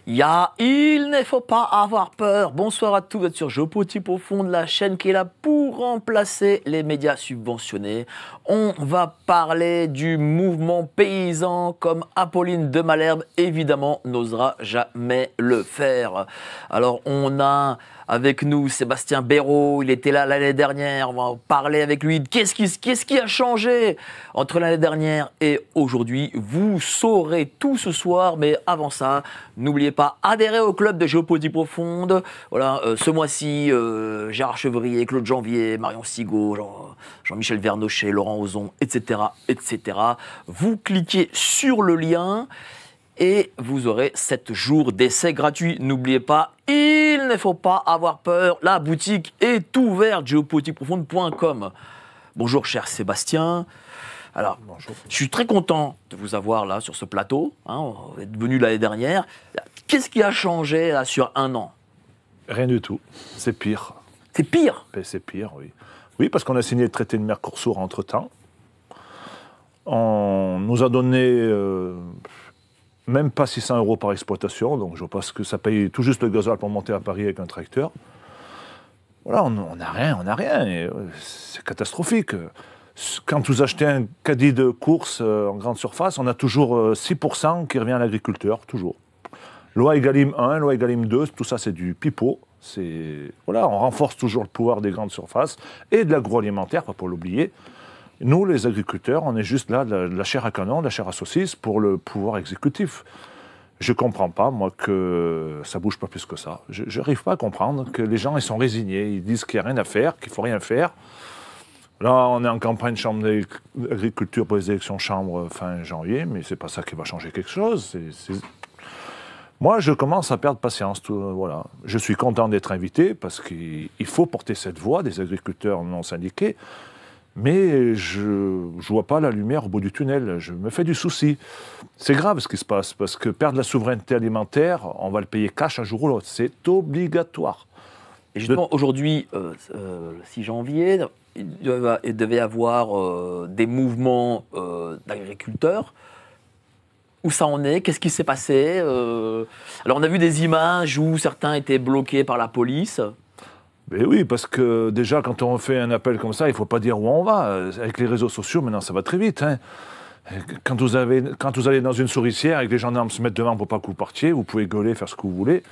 Il ne faut pas avoir peur. Bonsoir à tous, vous êtes sur Géopolitique Profonde, la chaîne qui est là pour remplacer les médias subventionnés. On va parler du mouvement paysan comme Apolline de Malherbe, évidemment, n'osera jamais le faire. Alors, on a avec nous Sébastien Béraud, il était là l'année dernière, on va en parler avec lui. Qu'est-ce qui a changé entre l'année dernière et aujourd'hui? Vous saurez tout ce soir, mais avant ça, n'oubliez pas, adhérez au club de Géopolitique Profonde. Voilà, ce mois-ci, Gérard Chevrier, Claude Janvier, Marion Sigaud, Jean-Michel Vernochet, Laurent Ozon, etc., etc. Vous cliquez sur le lien et vous aurez 7 jours d'essai gratuit. N'oubliez pas, il ne faut pas avoir peur. La boutique est ouverte, géopolitiqueprofonde.com. Bonjour, cher Sébastien. Alors, bonjour. Je suis très content de vous avoir là sur ce plateau. Vous êtes venu l'année dernière. Qu'est-ce qui a changé là, sur un an? Rien du tout. C'est pire. C'est pire? C'est pire, oui. Oui, parce qu'on a signé le traité de Mercosur entre-temps. On nous a donné même pas 600 € par exploitation, donc je pense que ça paye tout juste le gasoil pour monter à Paris avec un tracteur. Voilà, on n'a rien. Et c'est catastrophique. Quand vous achetez un caddie de course en grande surface, on a toujours 6% qui revient à l'agriculteur, toujours. Loi Egalim 1, loi Egalim 2, tout ça c'est du pipeau. Voilà, on renforce toujours le pouvoir des grandes surfaces et de l'agroalimentaire, pas pour l'oublier. Nous, les agriculteurs, on est juste là de la chair à canon, de la chair à saucisse pour le pouvoir exécutif. Je ne comprends pas, moi, que ça ne bouge pas plus que ça. Je n'arrive pas à comprendre que les gens ils sont résignés, ils disent qu'il n'y a rien à faire, qu'il ne faut rien faire. Là, on est en campagne chambre d'agriculture pour les élections chambre fin janvier, mais ce n'est pas ça qui va changer quelque chose. Moi, je commence à perdre patience. Voilà. Je suis content d'être invité parce qu'il faut porter cette voix des agriculteurs non syndiqués. Mais je ne vois pas la lumière au bout du tunnel. Je me fais du souci. C'est grave ce qui se passe, parce que perdre la souveraineté alimentaire, on va le payer cash un jour ou l'autre. C'est obligatoire. Et justement, aujourd'hui, le 6 janvier, il devait y avoir des mouvements d'agriculteurs. Où ça en est? Qu'est-ce qui s'est passé? Alors, on a vu des images où certains étaient bloqués par la police. Mais oui, parce que déjà, quand on fait un appel comme ça, il ne faut pas dire où on va. Avec les réseaux sociaux, maintenant, ça va très vite. Hein. Quand vous allez dans une souricière et que les gendarmes se mettent devant pour pas que vous partiez, vous pouvez gueuler, faire ce que vous voulez.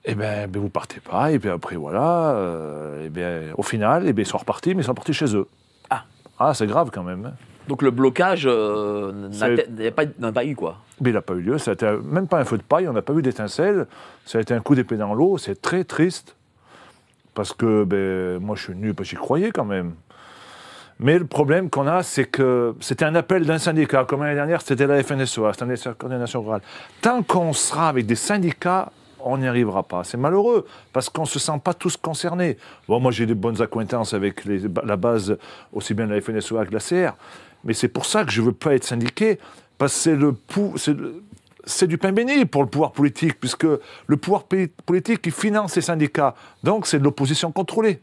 Eh bien, vous partez pas. Et puis après, voilà. Au final, ils sont repartis, mais ils sont partis chez eux. Ah, c'est grave quand même. Hein. Donc le blocage n'a pas eu, quoi. Mais il n'a pas eu lieu. Ça a été même pas un feu de paille, on n'a pas eu d'étincelle. Ça a été un coup d'épée dans l'eau. C'est très triste. Parce que moi, je suis venu parce que j'y croyais quand même. Mais le problème qu'on a, c'est que c'était un appel d'un syndicat. Comme l'année dernière, c'était la FNSEA, c'était la coordination rurale. Tant qu'on sera avec des syndicats, on n'y arrivera pas. C'est malheureux, parce qu'on ne se sent pas tous concernés. Bon, moi, j'ai des bonnes accointances avec la base, aussi bien de la FNSEA que de la CR. Mais c'est pour ça que je ne veux pas être syndiqué, parce que c'est du pain béni pour le pouvoir politique, puisque le pouvoir politique, il finance les syndicats. Donc, c'est de l'opposition contrôlée.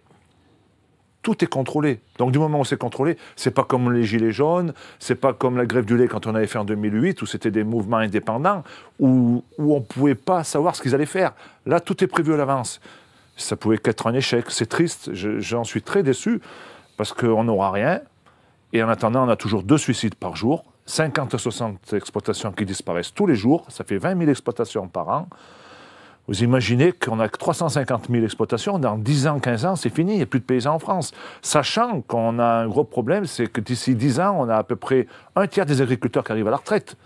Tout est contrôlé. Donc, du moment où c'est contrôlé, c'est pas comme les Gilets jaunes, c'est pas comme la grève du lait quand on avait fait en 2008, où c'était des mouvements indépendants, où on ne pouvait pas savoir ce qu'ils allaient faire. Là, tout est prévu à l'avance. Ça pouvait qu'être un échec. C'est triste. J'en suis très déçu, parce qu'on n'aura rien. Et en attendant, on a toujours 2 suicides par jour. 50 à 60 exploitations qui disparaissent tous les jours, ça fait 20 000 exploitations par an. Vous imaginez qu'on a 350 000 exploitations, dans 10 ans, 15 ans, c'est fini, il n'y a plus de paysans en France. Sachant qu'on a un gros problème, c'est que d'ici 10 ans, on a à peu près un tiers des agriculteurs qui arrivent à la retraite.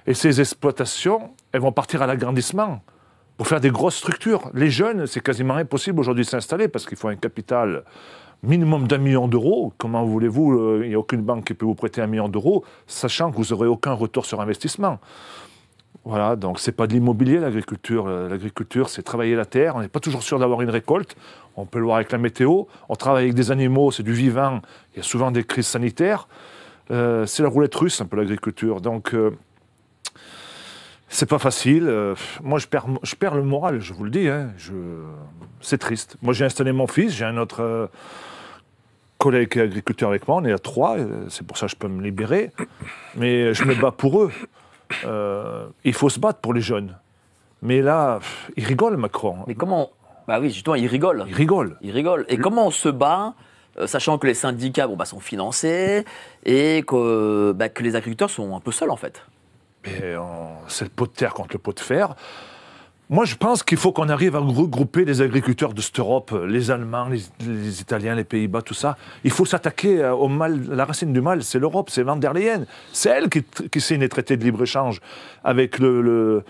Et ces exploitations, elles vont partir à l'agrandissement pour faire des grosses structures. Les jeunes, c'est quasiment impossible aujourd'hui de s'installer parce qu'il faut un capital minimum d'1 million d'euros. Comment voulez-vous, il n'y a aucune banque qui peut vous prêter 1 million d'euros, sachant que vous n'aurez aucun retour sur investissement. Voilà, donc ce n'est pas de l'immobilier l'agriculture. L'agriculture, c'est travailler la terre. On n'est pas toujours sûr d'avoir une récolte. On peut le voir avec la météo. On travaille avec des animaux, c'est du vivant. Il y a souvent des crises sanitaires. C'est la roulette russe, un peu l'agriculture. Donc, c'est pas facile. Moi, je perds le moral, je vous le dis. Hein. C'est triste. Moi, j'ai installé mon fils, j'ai un autre collègue qui est agriculteur avec moi, on est à 3, c'est pour ça que je peux me libérer. Mais je me bats pour eux. Il faut se battre pour les jeunes. Mais là, il rigole, Macron. Mais comment... Bah oui, justement, il rigole. Il rigole. Il rigole. Et comment on se bat, sachant que les syndicats sont financés et que les agriculteurs sont un peu seuls, en fait? C'est le pot de terre contre le pot de fer. Moi, je pense qu'il faut qu'on arrive à regrouper les agriculteurs de cette Europe, les Allemands, les Italiens, les Pays-Bas, tout ça. Il faut s'attaquer au mal. La racine du mal, c'est l'Europe, c'est van der Leyen. C'est elle qui signe les traités de libre-échange avec le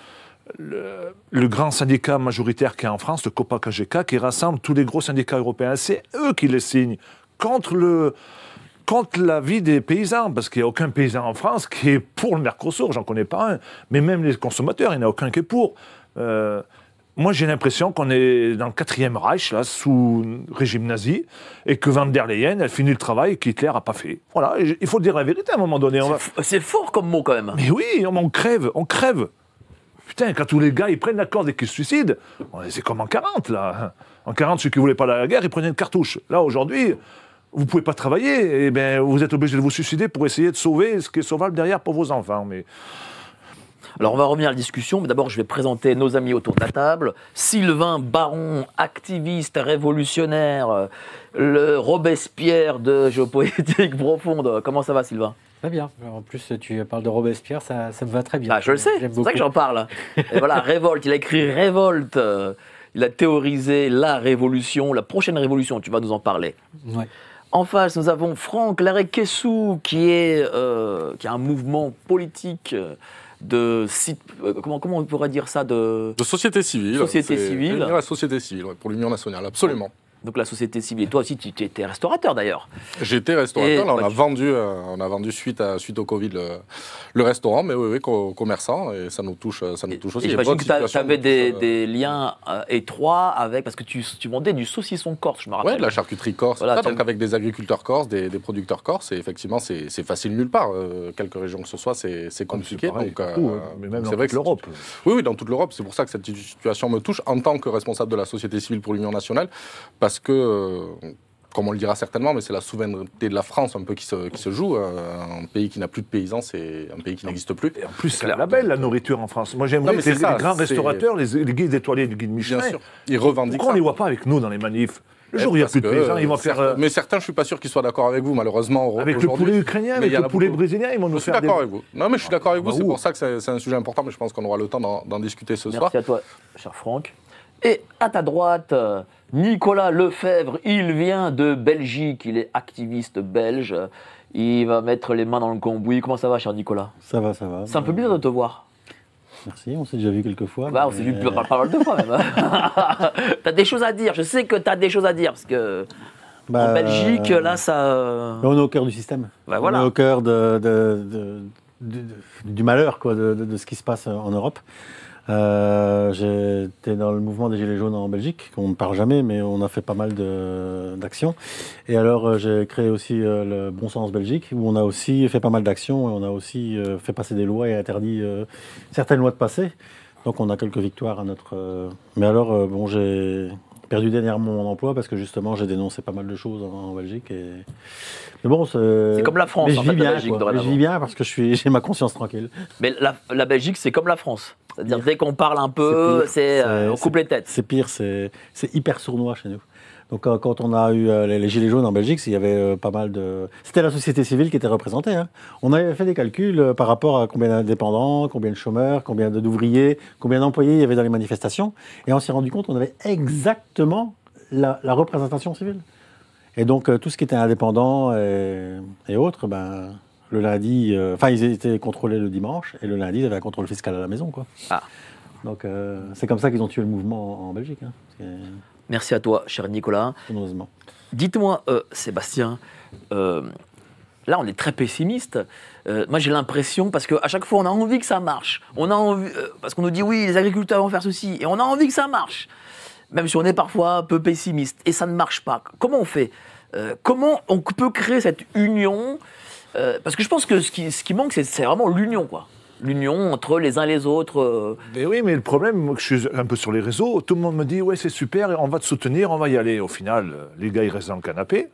grand syndicat majoritaire qui est en France, le COPA-CGK, qui rassemble tous les gros syndicats européens. C'est eux qui les signent contre la vie des paysans, parce qu'il n'y a aucun paysan en France qui est pour le Mercosur, j'en connais pas un. Mais même les consommateurs, il n'y en a aucun qui est pour. Moi, j'ai l'impression qu'on est dans le 4e Reich, là, sous régime nazi, et que van der Leyen, elle finit le travail qu'Hitler n'a pas fait. Voilà, il faut dire la vérité à un moment donné. C'est fort comme mot, quand même. Mais oui, on crève. Putain, quand tous les gars, ils prennent la corde et qu'ils se suicident, c'est comme en 40, là. En 40, ceux qui ne voulaient pas la guerre, ils prenaient une cartouche. Là, aujourd'hui, vous ne pouvez pas travailler, et bien, vous êtes obligé de vous suicider pour essayer de sauver ce qui est sauvable derrière pour vos enfants. Mais... Alors, on va revenir à la discussion, mais d'abord, je vais présenter nos amis autour de la table. Sylvain Baron, activiste révolutionnaire, le Robespierre de Géopolitique Profonde. Comment ça va, Sylvain? Très bien. En plus, tu parles de Robespierre, ça me va très bien. Ah, je le sais, c'est pour ça que j'en parle. Et voilà, Révolte, il a écrit Révolte. Il a théorisé la révolution, la prochaine révolution, tu vas nous en parler. Ouais. En face, nous avons Franck Larrey-Kessou, qui a un mouvement politique comment on pourrait dire ça, de société civile. Société civile. La société civile, ouais, pour l'Union nationale, absolument. Donc la société civile. Et toi aussi, tu étais restaurateur d'ailleurs. J'étais restaurateur. Là, on a vendu suite au Covid le restaurant, mais oui, commerçant, et ça nous touche aussi. Et j'imagine que tu avais des liens étroits avec, parce que tu vendais du saucisson corse, je me rappelle. Oui, de la charcuterie corse. Voilà, donc avec des agriculteurs corses, des producteurs corses, et effectivement, c'est facile nulle part. Quelques régions que ce soit, c'est compliqué. Pareil, donc, mais même dans toute l'Europe. Oui, dans toute l'Europe. C'est pour ça que cette situation me touche en tant que responsable de la société civile pour l'Union nationale. Parce que, comme on le dira certainement, mais c'est la souveraineté de la France un peu qui se joue. Un pays qui n'a plus de paysans, c'est un pays qui n'existe plus. Et en plus, c'est la belle, la nourriture en France. Moi, j'aimerais que les grands restaurateurs, les guides étoilés, les guides Michelin, bien sûr, ils revendiquent pourquoi on ne les voit pas avec nous dans les manifs? Le jour où il n'y a plus de paysans, ils vont faire... Mais certains, je ne suis pas sûr qu'ils soient d'accord avec vous, malheureusement. Avec le poulet ukrainien, avec le poulet brésilien, ils vont nous faire... Je suis d'accord avec vous. Non, mais je suis d'accord avec vous, c'est pour ça que c'est un sujet important, mais je pense qu'on aura le temps d'en discuter ce soir. Merci à toi, cher Franck. Et à ta droite, Nicolas Lefebvre, il vient de Belgique, il est activiste belge, il va mettre les mains dans le cambouis. Comment ça va, cher Nicolas? Ça va, ça va. C'est un peu bizarre de te voir. Merci, on s'est déjà vu quelques fois. On s'est vu pas mal de fois même. T'as des choses à dire, je sais que t'as des choses à dire, parce que en Belgique, là, ça... On est au cœur du système. Voilà. On est au cœur du malheur, quoi, de ce qui se passe en Europe. J'étais dans le mouvement des Gilets jaunes en Belgique, qu'on ne parle jamais, mais on a fait pas mal d'actions. Et alors, j'ai créé aussi le Bon Sens Belgique, où on a aussi fait pas mal d'actions, et on a aussi fait passer des lois et interdit certaines lois de passer. Donc, on a quelques victoires à notre... Mais alors, j'ai perdu dernièrement mon emploi, parce que justement, j'ai dénoncé pas mal de choses en Belgique. Mais bon, c'est comme la France, mais en fait, la Belgique, je vis bien, parce que j'ai ma conscience tranquille. Mais la Belgique, c'est comme la France. C'est-à-dire, dès qu'on parle un peu, on coupe les têtes. C'est pire, c'est hyper sournois chez nous. Donc, quand on a eu les Gilets jaunes en Belgique, il y avait pas mal de... C'était la société civile qui était représentée. Hein. On avait fait des calculs par rapport à combien d'indépendants, combien de chômeurs, combien d'ouvriers, combien d'employés il y avait dans les manifestations. Et on s'est rendu compte qu'on avait exactement la représentation civile. Et donc, tout ce qui était indépendant et autres, le lundi... ils étaient contrôlés le dimanche, et le lundi, ils avaient un contrôle fiscal à la maison, quoi. Ah. Donc, c'est comme ça qu'ils ont tué le mouvement en Belgique. Hein. Merci à toi, cher Nicolas. Heureusement. Dites-moi, Sébastien, là, on est très pessimiste. Moi, j'ai l'impression, parce qu'à chaque fois, on a envie que ça marche. On a envie, parce qu'on nous dit, oui, les agriculteurs vont faire ceci, et on a envie que ça marche. Même si on est parfois un peu pessimiste, et ça ne marche pas. Comment on fait? Comment on peut créer cette union? Parce que je pense que ce qui manque, c'est vraiment l'union, quoi. L'union entre les uns et les autres. Mais oui, mais le problème, moi, que je suis un peu sur les réseaux, tout le monde me dit « Ouais, c'est super, on va te soutenir, on va y aller ». Au final, les gars, ils restent dans le canapé.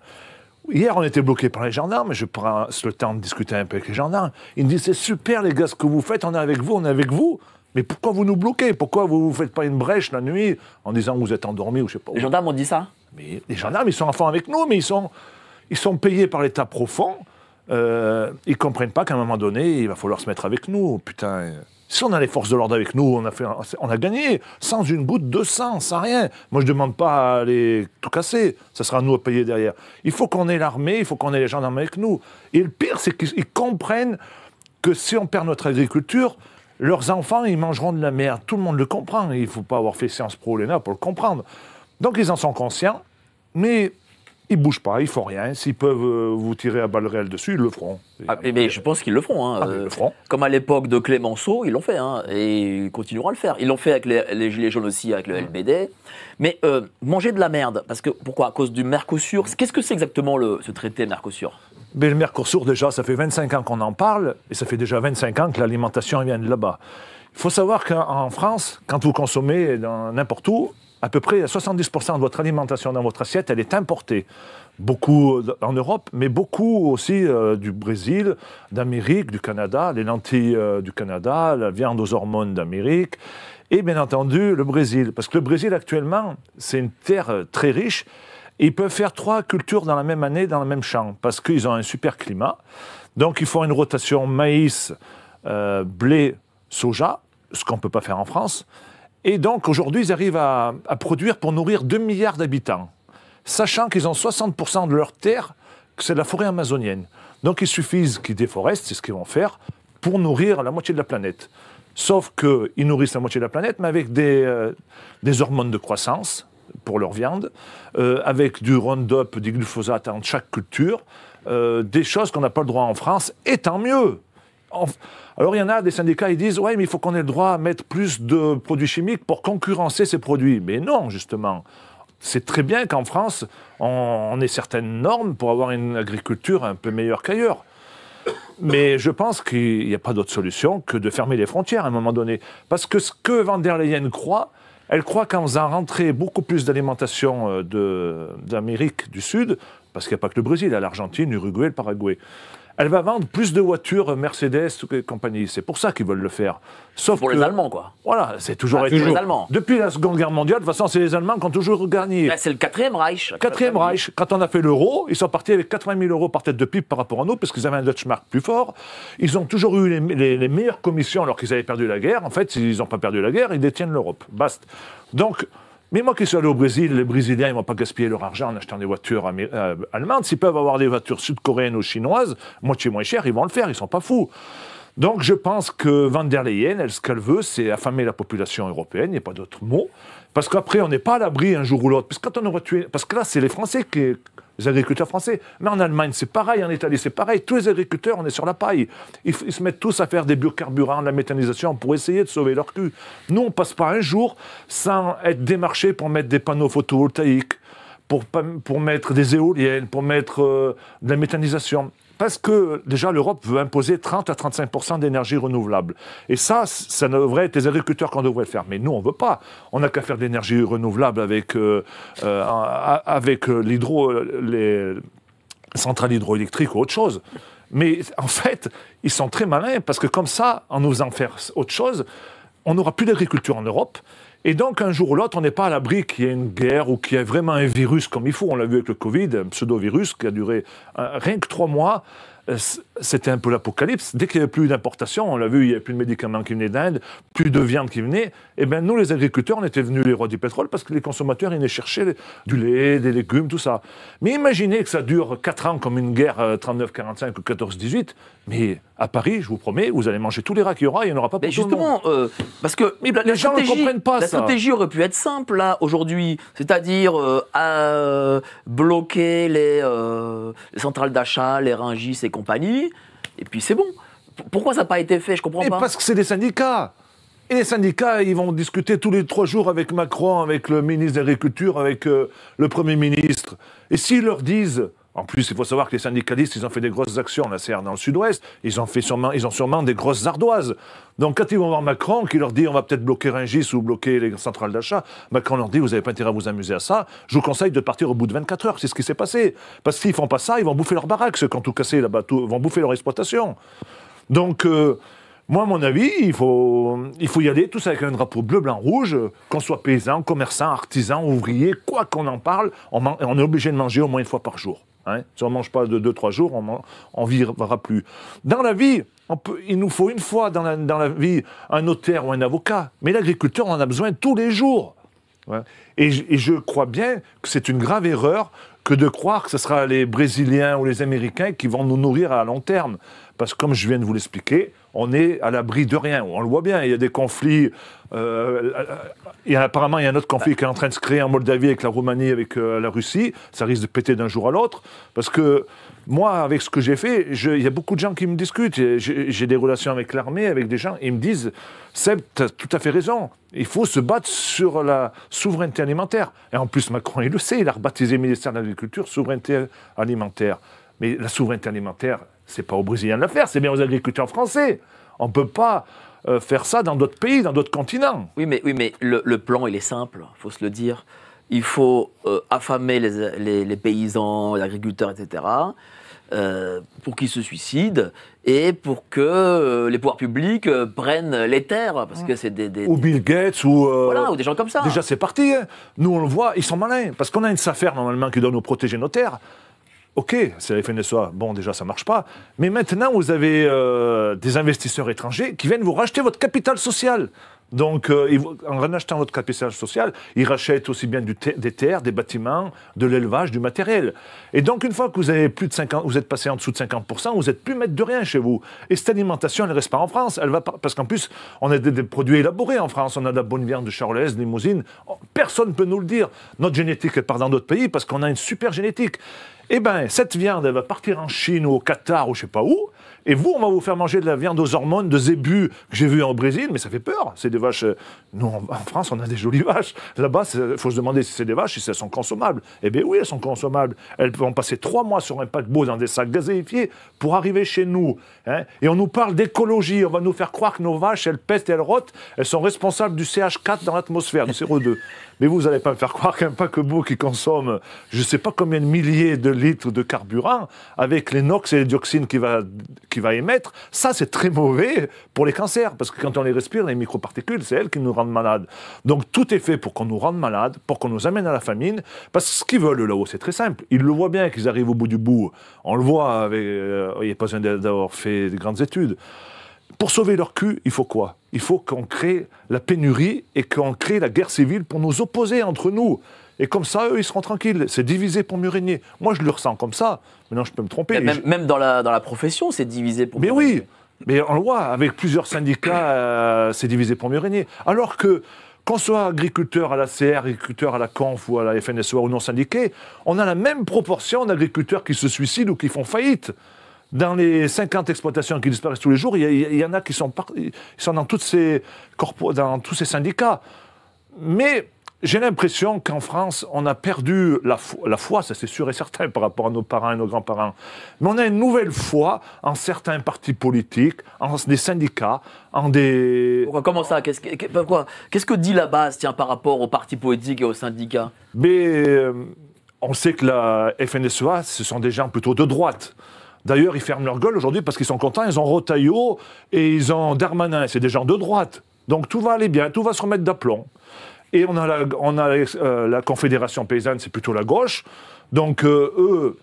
Hier, on était bloqués par les gendarmes, je prends le temps de discuter un peu avec les gendarmes. Ils me disent « C'est super, les gars, ce que vous faites, on est avec vous, on est avec vous ». Mais pourquoi vous nous bloquez? Pourquoi vous ne faites pas une brèche la nuit en disant que vous êtes endormis ou je sais pas où? Les gendarmes ont dit ça? Mais les gendarmes, ils sont enfants avec nous, mais ils sont payés par l'État profond. Ils ne comprennent pas qu'à un moment donné, il va falloir se mettre avec nous. Putain, si on a les forces de l'ordre avec nous, on a gagné. Sans une goutte de sang, sans rien. Moi, je ne demande pas à les tout casser. Ça sera à nous à payer derrière. Il faut qu'on ait l'armée, il faut qu'on ait les gendarmes avec nous. Et le pire, c'est qu'ils comprennent que si on perd notre agriculture, leurs enfants, ils mangeront de la merde. Tout le monde le comprend. Il ne faut pas avoir fait Sciences Po Léna pour le comprendre. Donc, ils en sont conscients, mais ils ne bougent pas, ils ne font rien. S'ils peuvent vous tirer à balles réelles dessus, ils le feront. Mais je pense qu'ils le feront. Hein. Ils le feront. Comme à l'époque de Clémenceau, ils l'ont fait. Hein, et ils continueront à le faire. Ils l'ont fait avec les Gilets jaunes aussi, avec le LBD. Mais manger de la merde, parce que pourquoi? À cause du Mercosur. Qu'est-ce que c'est exactement ce traité Mercosur? Mais le Mercosur, déjà, ça fait 25 ans qu'on en parle, et ça fait déjà 25 ans que l'alimentation vient de là-bas. Il faut savoir qu'en France, quand vous consommez n'importe où, à peu près 70% de votre alimentation dans votre assiette, elle est importée. Beaucoup en Europe, mais beaucoup aussi du Brésil, d'Amérique, du Canada, les lentilles du Canada, la viande aux hormones d'Amérique, et bien entendu le Brésil. Parce que le Brésil, actuellement, c'est une terre très riche. Et ils peuvent faire 3 cultures dans la même année, dans le même champ, parce qu'ils ont un super climat. Donc, ils font une rotation maïs, blé, soja, ce qu'on ne peut pas faire en France. Et donc, aujourd'hui, ils arrivent à produire pour nourrir 2 milliards d'habitants, sachant qu'ils ont 60% de leur terre, que c'est la forêt amazonienne. Donc, il suffit qu'ils déforestent, c'est ce qu'ils vont faire, pour nourrir la moitié de la planète. Sauf qu'ils nourrissent la moitié de la planète, mais avec des hormones de croissance, pour leur viande, avec du Roundup, du glyphosate dans chaque culture, des choses qu'on n'a pas le droit en France, et tant mieux. Alors il y en a des syndicats, ils disent « ouais, mais il faut qu'on ait le droit à mettre plus de produits chimiques pour concurrencer ces produits ». Mais non, justement. C'est très bien qu'en France, on ait certaines normes pour avoir une agriculture un peu meilleure qu'ailleurs. Mais je pense qu'il n'y a pas d'autre solution que de fermer les frontières à un moment donné. Parce que ce que Van der Leyen croit, elle croit qu'en faisant rentrer beaucoup plus d'alimentation d'Amérique du Sud, parce qu'il n'y a pas que le Brésil, il y a l'Argentine, l'Uruguay, le Paraguay, elle va vendre plus de voitures Mercedes et compagnie. C'est pour ça qu'ils veulent le faire. Sauf pour les Allemands, quoi. Voilà, c'est toujours été... les Allemands. Depuis la Seconde Guerre mondiale, de toute façon, c'est les Allemands qui ont toujours gagné. C'est le 4e Reich. 4e Reich. Quand on a fait l'euro, ils sont partis avec 80 000 euros par tête de pipe par rapport à nous, parce qu'ils avaient un Deutschmark plus fort. Ils ont toujours eu les meilleures commissions alors qu'ils avaient perdu la guerre. En fait, ils n'ont pas perdu la guerre, ils détiennent l'Europe. Basta. Donc... Mais moi qui suis allé au Brésil, les Brésiliens, ils ne vont pas gaspiller leur argent en achetant des voitures allemandes. S'ils peuvent avoir des voitures sud-coréennes ou chinoises, moitié moins chères, ils vont le faire, ils ne sont pas fous. Donc je pense que Van der Leyen, ce qu'elle veut, c'est affamer la population européenne, il n'y a pas d'autre mot. Parce qu'après, on n'est pas à l'abri un jour ou l'autre. Parce que quand on aura tué... Parce que là, c'est les Français les agriculteurs français. Mais en Allemagne, c'est pareil, en Italie, c'est pareil. Tous les agriculteurs, on est sur la paille. Ils se mettent tous à faire des biocarburants, de la méthanisation pour essayer de sauver leur cul. Nous, on ne passe pas un jour sans être démarchés pour mettre des panneaux photovoltaïques, pour mettre des éoliennes, pour mettre de la méthanisation. Parce que, déjà, l'Europe veut imposer 30 à 35% d'énergie renouvelable. Et ça devrait être les agriculteurs qu'on devrait le faire. Mais nous, on ne veut pas. On n'a qu'à faire de l'énergie renouvelable avec les centrales hydroélectriques ou autre chose. Mais en fait, ils sont très malins, parce que comme ça, en nous faisant faire autre chose, on n'aura plus d'agriculture en Europe. Et donc, un jour ou l'autre, on n'est pas à l'abri qu'il y ait une guerre ou qu'il y ait vraiment un virus comme il faut. On l'a vu avec le Covid, un pseudo-virus qui a duré rien que 3 mois. C'était un peu l'apocalypse. Dès qu'il n'y avait plus d'importation, on l'a vu, il n'y avait plus de médicaments qui venaient d'Inde, plus de viande qui venait. Et bien, nous, les agriculteurs, on était venus les rois du pétrole parce que les consommateurs, ils venaient chercher du lait, des légumes, tout ça. Mais imaginez que ça dure 4 ans comme une guerre 39-45 ou 14-18. Mais à Paris, je vous promets, vous allez manger tous les rats qu'il y aura, il n'y en aura pas pour tout le monde. Justement, parce que les gens ne comprennent pas la ça. La stratégie aurait pu être simple, là, aujourd'hui. C'est-à-dire bloquer les centrales d'achat, les Rungis et compagnie. Et puis c'est bon. Pourquoi ça n'a pas été fait? Je comprends pas. Parce que c'est des syndicats. Et les syndicats, ils vont discuter tous les 3 jours avec Macron, avec le ministre de l'Agriculture, avec le Premier ministre. Et s'ils leur disent... En plus, il faut savoir que les syndicalistes, ils ont fait des grosses actions, la CR dans le sud-ouest, ils ont sûrement des grosses ardoises. Donc quand ils vont voir Macron, qui leur dit on va peut-être bloquer Rungis ou bloquer les centrales d'achat, Macron leur dit vous n'avez pas intérêt à vous amuser à ça, je vous conseille de partir au bout de 24 heures, c'est ce qui s'est passé. Parce que s'ils ne font pas ça, ils vont bouffer leur baraque, ceux qui ont tout cassé là-bas, vont bouffer leur exploitation. Donc Moi, à mon avis, il faut y aller tous avec un drapeau bleu, blanc, rouge, qu'on soit paysan, commerçant, artisan, ouvrier, quoi qu'on en parle, on est obligé de manger au moins une fois par jour. Hein. Si on ne mange pas de 2-3 jours, on ne vivra plus. Dans la vie, il nous faut une fois dans la vie un notaire ou un avocat. Mais l'agriculteur, on en a besoin tous les jours. Ouais. Et je crois bien que c'est une grave erreur que de croire que ce sera les Brésiliens ou les Américains qui vont nous nourrir à long terme. Parce que comme je viens de vous l'expliquer, on est à l'abri de rien. On le voit bien, il y a des conflits. Apparemment, il y a un autre conflit qui est en train de se créer en Moldavie avec la Roumanie, avec la Russie. Ça risque de péter d'un jour à l'autre. Parce que moi, avec ce que j'ai fait, il y a beaucoup de gens qui me discutent. J'ai des relations avec l'armée, avec des gens, et ils me disent « Seb, tu as tout à fait raison. Il faut se battre sur la souveraineté alimentaire. » Et en plus, Macron, il le sait, il a rebaptisé le ministère de l'Agriculture souveraineté alimentaire. Mais la souveraineté alimentaire, c'est pas aux Brésiliens de la faire, c'est bien aux agriculteurs français. On ne peut pas faire ça dans d'autres pays, dans d'autres continents. Oui, mais le plan, il est simple, il faut se le dire. Il faut affamer les paysans, les agriculteurs, etc., pour qu'ils se suicident et pour que les pouvoirs publics prennent les terres. Parce que c'est ou Bill Gates, ou des gens comme ça. Déjà, c'est parti. Hein. Nous, on le voit, ils sont malins. Parce qu'on a une SAFER, normalement, qui doit nous protéger nos terres. Ok, c'est la FNSEA, bon déjà ça ne marche pas, mais maintenant vous avez des investisseurs étrangers qui viennent vous racheter votre capital social. Donc en achetant votre capital social, ils rachètent aussi bien des terres, des bâtiments, de l'élevage, du matériel. Et donc une fois que vous avez plus de 50, vous êtes passé en dessous de 50%, vous n'êtes plus maître de rien chez vous. Et cette alimentation, elle ne reste pas en France, parce qu'en plus on a des produits élaborés en France, on a de la bonne viande de Charolaise, de Limousine, personne ne peut nous le dire. Notre génétique elle part dans d'autres pays parce qu'on a une super génétique. Eh bien, cette viande, elle va partir en Chine ou au Qatar ou je ne sais pas où, et vous, on va vous faire manger de la viande aux hormones, de zébus, que j'ai vu au Brésil, mais ça fait peur. C'est des vaches... Nous, en France, on a des jolies vaches. Là-bas, il faut se demander si c'est des vaches, si elles sont consommables. Eh bien oui, elles sont consommables. Elles vont passer 3 mois sur un paquebot dans des sacs gazéifiés pour arriver chez nous. Hein. Et on nous parle d'écologie. On va nous faire croire que nos vaches, elles pètent et elles rotent. Elles sont responsables du CH4 dans l'atmosphère, du CO2. Mais vous n'allez pas me faire croire qu'un paquebot qui consomme je ne sais pas combien de milliers de litres de carburant, avec les NOx et les dioxines qu'il va émettre, ça c'est très mauvais pour les cancers, parce que quand on les respire, les microparticules, c'est elles qui nous rendent malades. Donc tout est fait pour qu'on nous rende malades, pour qu'on nous amène à la famine, parce que ce qu'ils veulent là-haut, c'est très simple. Ils le voient bien qu'ils arrivent au bout du bout. On le voit, il n'y a pas besoin d'avoir fait de grandes études. Pour sauver leur cul, il faut quoi? Il faut qu'on crée la pénurie et qu'on crée la guerre civile pour nous opposer entre nous. Et comme ça, eux, ils seront tranquilles. C'est divisé pour mieux régner. Moi, je le ressens comme ça. Maintenant, je peux me tromper. Même dans la profession, c'est divisé pour mieux régner. Mais oui, mais on le voit, avec plusieurs syndicats, c'est divisé pour mieux régner. Alors que, qu'on soit agriculteur à la CR, agriculteur à la CONF ou à la FNSEA ou non syndiqués, on a la même proportion d'agriculteurs qui se suicident ou qui font faillite. Dans les 50 exploitations qui disparaissent tous les jours, il y en a qui sont dans tous ces syndicats. Mais j'ai l'impression qu'en France, on a perdu la foi, ça c'est sûr et certain par rapport à nos parents et nos grands-parents. Mais on a une nouvelle foi en certains partis politiques, en des syndicats, en des... Comment ça? Qu'est-ce que dit la base par rapport aux partis politiques et aux syndicats? Mais on sait que la FNSEA, ce sont des gens plutôt de droite. D'ailleurs, ils ferment leur gueule aujourd'hui parce qu'ils sont contents. Ils ont Retailleau et ils ont Darmanin. C'est des gens de droite. Donc tout va aller bien, tout va se remettre d'aplomb. Et on a la Confédération paysanne, c'est plutôt la gauche. Donc eux,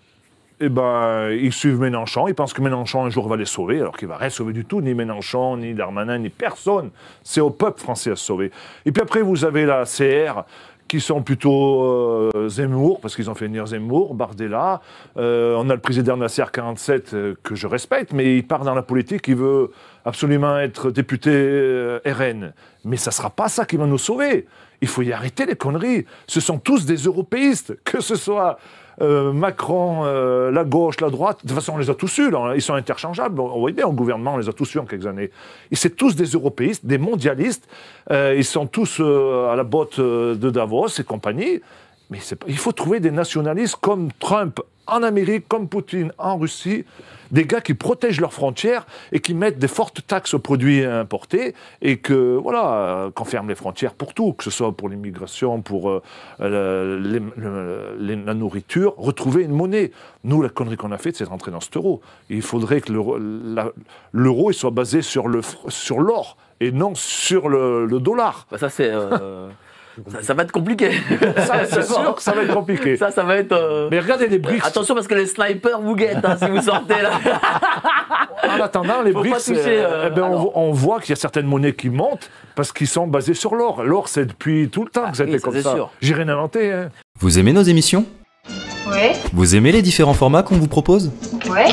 eh ben, ils suivent Mélenchon. Ils pensent que Mélenchon un jour va les sauver, alors qu'il ne va rien sauver du tout. Ni Mélenchon, ni Darmanin, ni personne. C'est au peuple français à se sauver. Et puis après, vous avez la CR, qui sont plutôt Zemmour, parce qu'ils ont fait venir Zemmour, Bardella. On a le président de la CR47 que je respecte, mais il part dans la politique, il veut absolument être député RN. Mais ça ne sera pas ça qui va nous sauver. Il faut y arrêter les conneries. Ce sont tous des européistes, que ce soit Macron, la gauche, la droite. De toute façon, on les a tous eus, là. Ils sont interchangeables. On voit bien, au gouvernement, on les a tous eus en quelques années. Et c'est tous des européistes, des mondialistes. Ils sont tous à la botte de Davos et compagnie. Mais il faut trouver des nationalistes comme Trump en Amérique, comme Poutine en Russie, des gars qui protègent leurs frontières et qui mettent des fortes taxes aux produits importés et qu'on ferme les frontières pour tout, que ce soit pour l'immigration, pour la nourriture, retrouver une monnaie. Nous, la connerie qu'on a faite, c'est de rentrer dans cet euro. Il faudrait que l'euro soit basé sur l'or et non sur le dollar. Ça, c'est... Ça va être compliqué. Ça, c'est sûr que ça va être compliqué. Ça va être... Mais regardez les BRICS. Attention parce que les snipers vous guettent si vous sortez là. En attendant, les BRICS, on voit qu'il y a certaines monnaies qui montent parce qu'ils sont basées sur l'or. L'or, c'est depuis tout le temps que c'était comme ça. J'ai rien inventé. Hein. Vous aimez nos émissions ? Ouais. Vous aimez les différents formats qu'on vous propose ? Ouais.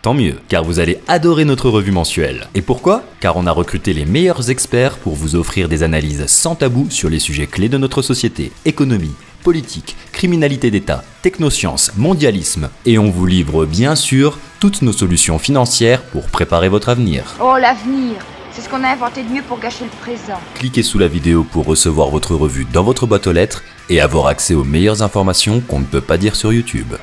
Tant mieux, car vous allez adorer notre revue mensuelle. Et pourquoi ? Car on a recruté les meilleurs experts pour vous offrir des analyses sans tabou sur les sujets clés de notre société, économie, politique, criminalité d'État, technosciences, mondialisme. Et on vous livre bien sûr toutes nos solutions financières pour préparer votre avenir. Oh, l'avenir, c'est ce qu'on a inventé de mieux pour gâcher le présent. Cliquez sous la vidéo pour recevoir votre revue dans votre boîte aux lettres et avoir accès aux meilleures informations qu'on ne peut pas dire sur YouTube.